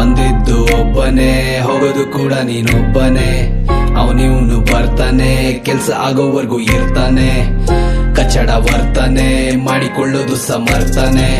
ಬಂದಿದ್ದು ಒಬ್ಬನೇ, ಹೋಗೋದು ಕೂಡ ನೀನೊಬ್ಬನೇ. ಅವನಿವನು ಬರ್ತಾನೆ, ಕೆಲ್ಸ ಆಗೋವರೆಗೂ ಇರ್ತಾನೆ. ಕಚ್ಚಡ ವರ್ತನೆ ಮಾಡಿಕೊಳ್ಳೋದು ಸಮರ್ಥನೆ.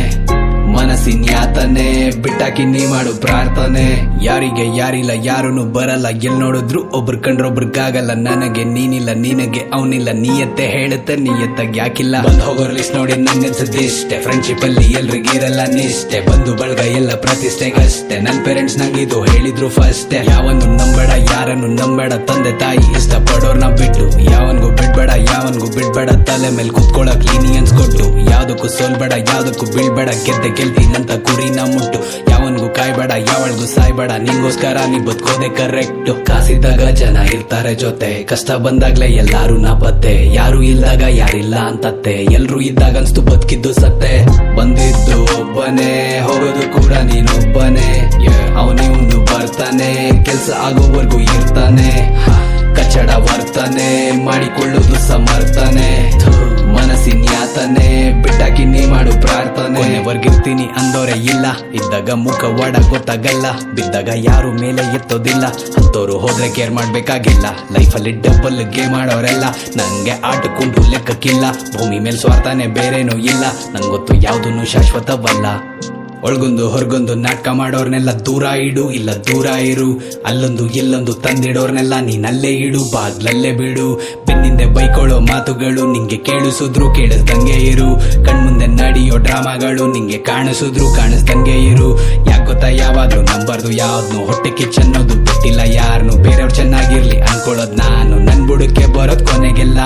ಮನಸ್ಸಿನ ಯಾತನೆ ಬಿಟ್ಟಾಕಿ ನೀ ಮಾಡು ಪ್ರಾರ್ಥನೆ. ಯಾರಿಗೆ ಯಾರಿಲ್ಲ, ಯಾರನ್ನು ಬರಲ್ಲ, ಎಲ್ ನೋಡಿದ್ರು ಒಬ್ರು ಕಂಡ್ರೊಬ್ರಿಗಾಗಲ್ಲ. ನನಗೆ ನೀನಿಲ್ಲ, ನಿನಗೆ ಅವನಿಲ್ಲ, ನೀಯತ್ತೆ ಹೇಳುತ್ತೆ, ನೀಯತ್ತಾಗ ಯಾಕಿಲ್ಲ. ಬಂದ್ ಹೋಗೋರ್ ಲಿಸ್ಟ್ ನೋಡಿ ನಂಗನ್ಸದಿಷ್ಟೆ. ಫ್ರೆಂಡ್ಶಿಪ್ ಅಲ್ಲಿ ಎಲ್ರಿಗಿರಲ್ಲ ನಿಷ್ಠೆ, ಬಂಧು ಬಳಗ ಎಲ್ಲ ಪ್ರತಿಷ್ಠೆಗಷ್ಟೇ. ನನ್ ಪೇರೆಂಟ್ಸ್ ನಂಗಿದು ಹೇಳಿದ್ರು ಫಸ್ಟೆ. ಯಾವನು ನಂಬೇಡ, ಯಾರನ್ನು ನಂಬೇಡ, ತಂದೆ ತಾಯಿ ಇಷ್ಟ ಪಡೋರ್ನ ಬಿಟ್ಟು. ಯಾವನ್ಗೂ ಬಿಡ್ಬೇಡ, ಯಾವನ್ಗೂ ಬಿಡ್ಬೇಡ, ತಲೆ ಮೇಲೆ ಕುತ್ಕೊಳಕ್ ಲೀನಿಯನ್ಸ್ ಕೊಟ್ಟು. ಯಾವ್ದಕ್ಕೂ ಸೋಲ್ಬೇಡ, ಯಾವ್ದಕ್ಕೂ ಬೀಳ್ಬೇಡ, ಗೆದ್ದೆ ಗೆಲ್ತೀನಂತ ಗುರಿನ ಮುಟ್ಟು. ಯಾವನ್ಗೂ ಕಾಯ್ಬೇಡ, ಯಾವಳ್ಗೂ ಸಾಯ್ಬೇಡ, ನಿಂಗೋಸ್ಕರ ನೀ ಬದುಕೋದೆ ಕರೆಕ್ಟ್. ಕಾಸಿದ್ದಾಗ ಜನ ಇರ್ತಾರೆ ಜೊತೆ, ಕಷ್ಟ ಬಂದಾಗ್ಲೇ ಎಲ್ಲಾರು ನಾಪತ್ತೆ. ಯಾರು ಇಲ್ದಾಗ ಯಾರಿಲ್ಲ ಅಂತತ್ತೆ, ಎಲ್ರು ಇದ್ದಾಗ ಅನ್ಸ್ತು ಬದುಕಿದ್ದು ಸತ್ತೆ. ಬಂದಿದ್ದು ಒಬ್ಬನೇ, ಹೋಗೋದು ಕೂಡ ನೀನೊಬ್ಬನೇ. ಅವನಿವನು ಬರ್ತಾನೆ, ಕೆಲ್ಸ ಆಗೋವರೆಗೂ ಇರ್ತಾನೆ. ಕಚ್ಚಡ ವರ್ತನೆ ಮಾಡಿಕೊಳ್ಳೋದು ಸಮರ್ಥನೆ. ಮನಸ್ಸಿನ ಯಾತನೆ ಬಿಟ್ಟಾಕಿ ನೀ ಮಾಡು ಪ್ರಾರ್ಥನೆ. ಕೊನೆವರ್ಗಿರ್ತೀನಿ ಅಂದೋರೆ ಇಲ್ಲ, ಇದ್ದಾಗ ಮುಖ ಒಡ ಗೊತ್ತಾಗಲ್ಲ. ಬಿದ್ದಾಗ ಯಾರು ಮೇಲೆ ಎತ್ತೋದಿಲ್ಲ, ಅಂತೋರು ಹೋದ್ರೆ ಕೇರ್ ಮಾಡ್ಬೇಕಾಗಿಲ್ಲ. ಲೈಫಲ್ಲಿ ಡಬಲ್ ಗೇಮ್ ಮಾಡೋರೆಲ್ಲ ನಂಗೆ ಆಟಕ್ಕುಂಟು ಲೆಕ್ಕಕ್ಕಿಲ್ಲ. ಭೂಮಿ ಮೇಲೆ ಸ್ವಾರ್ಥನೆ ಬೇರೇನೂ ಇಲ್ಲ, ನಂಗೊತ್ತು ಯಾವ್ದನ್ನು ಶಾಶ್ವತವಲ್ಲ. ಒಳಗೊಂದು ಹೊರಗೊಂದು ನಾಟಕ ಮಾಡೋರ್ನೆಲ್ಲ ದೂರ ಇಡು, ಇಲ್ಲ ದೂರ ಇರು. ಅಲ್ಲೊಂದು ಇಲ್ಲೊಂದು ತಂದಿಡೋರ್ನೆಲ್ಲ ನೀನಲ್ಲೇ ಇಡು, ಬಾಗ್ಲಲ್ಲೇ ಬಿಡು. ಬೆನ್ನಿಂದೆ ಬೈಕೊಳ್ಳೋ ಮಾತುಗಳು ನಿಂಗೆ ಕೇಳಿಸಿದ್ರು ಕೇಳಿಸ್ದಂಗೆ ಇರು. ಕಣ್ಮುಂದೆ ನಡೆಯೋ ಡ್ರಾಮಾಗಳು ನಿಂಗೆ ಕಾಣಿಸಿದ್ರು ಕಾಣಿಸ್ದಂಗೆ ಇರು. ಯಾಕೊತ್ತಾ ಯಾವಾಗ್ಲೂ ನಂಬರ್ದು ಯಾವ್ದು ಹೊಟ್ಟೆ ಕಿಚ್ಚ ಅನ್ನೋದು ಬಿಟ್ಟಿಲ್ಲ ಯಾರನ್ನು. ಬೇರೆಯವ್ರು ಚೆನ್ನಾಗಿರ್ಲಿ ಅನ್ಕೊಳ್ಳೋದ್ ನಾನು, ನನ್ ಬುಡಕ್ಕೆ ಬರೋದ್ ಕೊನೆಗೆಲ್ಲ.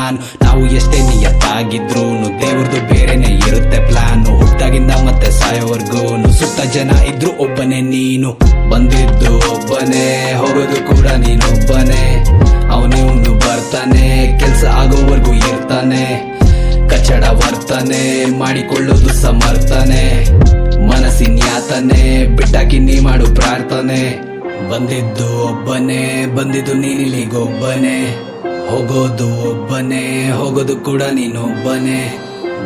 ನಾವು ಎಷ್ಟೇ ನಿಯತ್ತಾಗಿದ್ರು ದೇವ್ರದ್ದು ಬೇರೆನೆ ಇರುತ್ತೆ ಪ್ಲಾನು. ಹುಟ್ಟಾಗಿಂದ ಮತ್ತೆ ಸಾಯೋವರ್ಗು ಸುತ್ತ ಜನ ಇದ್ರು ಒಬ್ಬನೇ ನೀನು. ಬಂದಿದ್ದು ಒಬ್ಬನೇ, ಹೋಗೋದು ಕೂಡ ನೀನೊಬ್ಬನೇ. ಅವನಿವನು ಬರ್ತಾನೆ, ಕೆಲ್ಸ ಆಗೋವರೆಗೂ ಇರ್ತಾನೆ. ಕಚ್ಚಡ ವರ್ತನೆ ಮಾಡಿಕೊಳ್ಳೋದು ಸಮರ್ಥನೆ. ಮನಸ್ಸಿನ ಯಾತನೆ ಬಿಟ್ಟಾಕಿ ನೀ ಮಾಡು ಪ್ರಾರ್ಥನೆ. ಬಂದಿದ್ದು ಒಬ್ಬನೇ, ಬಂದಿದ್ದು ನೀನಿಲ್ಲಿಗೊಬ್ಬನೇ. ಹೋಗೋದು ಒಬ್ಬನೇ, ಹೋಗೋದು ಕೂಡ ನೀನೊಬ್ಬನೇ.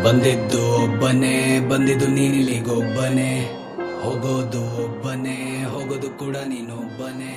ಬಂದಿದ್ದು ಒಬ್ಬನೇ, ಬಂದಿದ್ದು ನೀನಿಲ್ಲಿಗೊಬ್ಬನೇ. ಹೋಗೋದು ಒಬ್ಬನೇ, ಹೋಗೋದು ಕೂಡ ನೀನೊಬ್ಬನೇ.